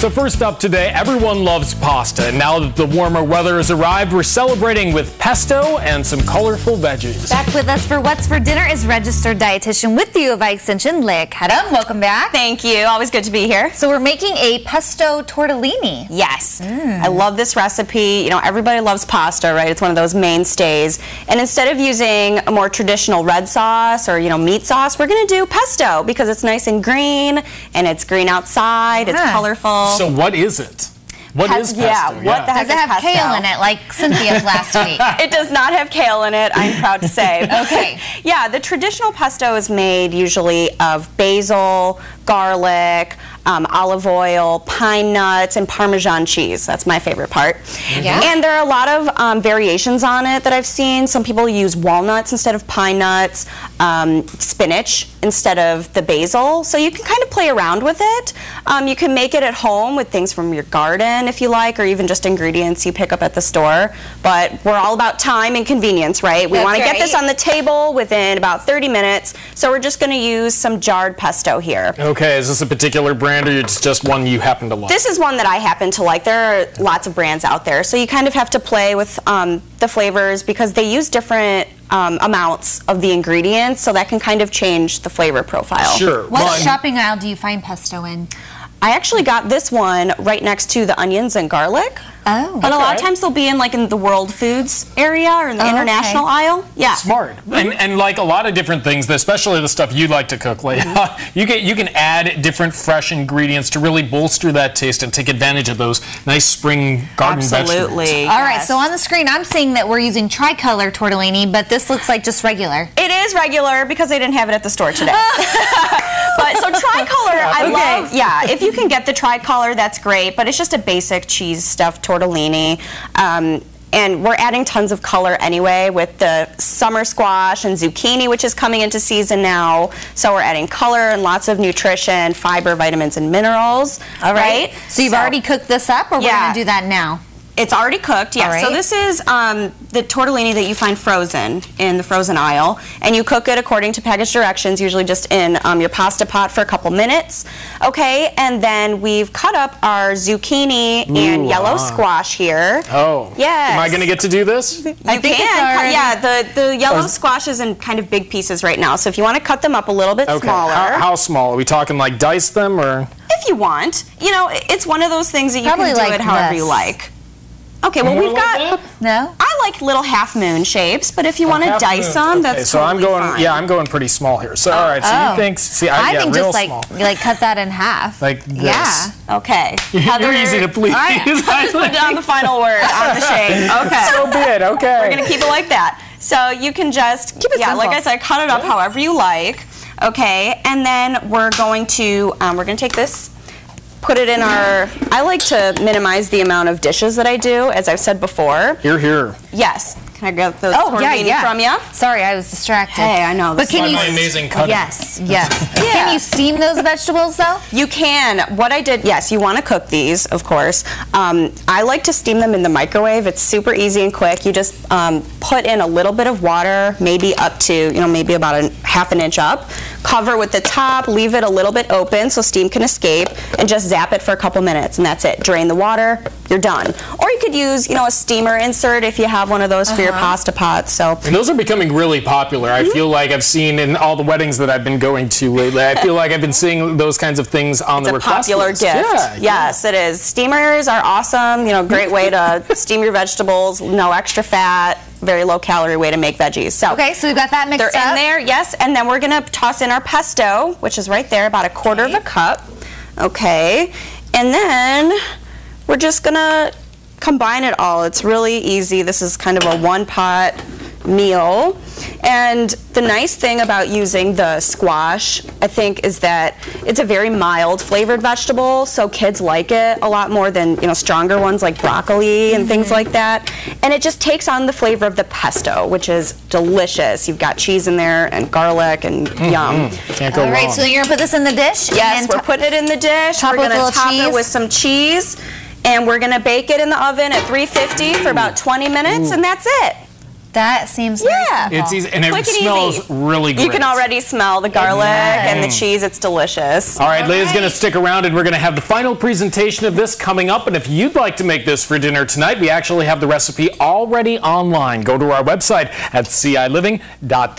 So first up today, everyone loves pasta. And now that the warmer weather has arrived, we're celebrating with pesto and some colorful veggies. Back with us for What's for Dinner is registered dietitian with the U of I Extension, Leia Kedem. Welcome back. Thank you. Always good to be here. So we're making a pesto tortellini. Yes. I love this recipe. You know, everybody loves pasta, right? It's one of those mainstays. And instead of using a more traditional red sauce or, meat sauce, we're going to do pesto because it's nice and green, and it's green outside. It's colorful. So what is it? What is pesto? What the heck does it have kale in it, like Cynthia's last week? It does not have kale in it, I'm proud to say. Okay. Yeah, the traditional pesto is made usually of basil, garlic, olive oil, pine nuts, and Parmesan cheese. That's my favorite part. Yeah. And there are a lot of variations on it that I've seen. Some people use walnuts instead of pine nuts, spinach instead of the basil. So you can kind of play around with it. You can make it at home with things from your garden if you like, or even just ingredients you pick up at the store. But we're all about time and convenience, right? We want to get this on the table within about 30 minutes. So we're just going to use some jarred pesto here. Okay, is this a particular brand or it's just one you happen to like? This is one that I happen to like. There are lots of brands out there, so you kind of have to play with the flavors because they use different amounts of the ingredients, so that can kind of change the flavor profile. Sure. What shopping aisle do you find pesto in? I actually got this one right next to the onions and garlic. Oh. But a lot of times they'll be in the world foods area or in the international aisle. Yeah. Smart. And like a lot of different things, especially the stuff you like to cook, Leia, you can add different fresh ingredients to really bolster that taste and take advantage of those nice spring garden vegetables. Absolutely. All right, so on the screen I'm seeing that we're using tricolor tortellini, but this looks like just regular. It is regular because they didn't have it at the store today. But so tricolor, I love. Yeah, if you can get the tricolor, that's great. But it's just a basic cheese stuffed tortellini. And we're adding tons of color anyway with the summer squash and zucchini, which is coming into season now. So we're adding color and lots of nutrition, fiber, vitamins, and minerals. All right. So you've already cooked this up, or we're going to do that now? It's already cooked, yeah. So this is the tortellini that you find frozen in the frozen aisle, and you cook it according to package directions, usually just in your pasta pot for a couple minutes. Okay, and then we've cut up our zucchini and yellow squash here. Oh. Yes. Am I going to get to do this? You can. Yeah, the yellow squash is in kind of big pieces right now, so if you want to cut them up a little bit smaller. How small? Are we talking like dice them, or? If you want. It's one of those things that you can do it however you like. Okay, well, we've got, I like little half moon shapes, but if you want to dice them, that's totally fine. Yeah, I'm going pretty small here. So, all right, so you think, I think real just small. like cut that in half. Like this. Yeah. Okay. You're easy to please. All right, I'll just put down the final word on the shape. Okay. So be it, okay. We're going to keep it like that. So you can just, keep it simple. Like I said, cut it up however you like. Okay, and then we're going to take this, put it in our, I like to minimize the amount of dishes that I do, as I've said before. Here. Yes. Can I grab those tortellini from you? Sorry, I was distracted. Hey, I know. But can you amazing cutting. Yes. Can you steam those vegetables though? You can. What I did, yes, you want to cook these, of course. I like to steam them in the microwave. It's super easy and quick. You just put in a little bit of water, maybe up to, maybe about half an inch up. Cover with the top, leave it a little bit open so steam can escape, and just zap it for a couple minutes, and that's it. Drain the water, you're done. Or you could use, a steamer insert if you have one of those for your pasta pots. So. And those are becoming really popular. I feel like I've seen in all the weddings that I've been going to lately, I feel like I've been seeing those kinds of things on the request popular list. gift. Yeah, yes, it is. Steamers are awesome. Great way to steam your vegetables. No extra fat. Very low calorie way to make veggies. So okay, so we've got that mixed up. They're in there, yes, and then we're gonna toss in our pesto, which is right there, about a quarter of a cup. Okay, and then we're just gonna combine it all. It's really easy. This is kind of a one-pot meal. And the nice thing about using the squash, I think, is that it's a very mild flavored vegetable, so kids like it a lot more than stronger ones like broccoli and things like that. And it just takes on the flavor of the pesto, which is delicious. You've got cheese in there and garlic and yum. Can't go wrong. All right, so you're gonna put this in the dish? Yes, we're putting it in the dish. We're gonna top it with some cheese, and we're gonna bake it in the oven at 350 for about 20 minutes, and that's it. That seems very simple. It's easy, and it Quick and smells easy. really great. You can already smell the garlic and the cheese. It's delicious. All right, Leia's going to stick around, and we're going to have the final presentation of this coming up. And if you'd like to make this for dinner tonight, we actually have the recipe already online. Go to our website at CILiving.tv.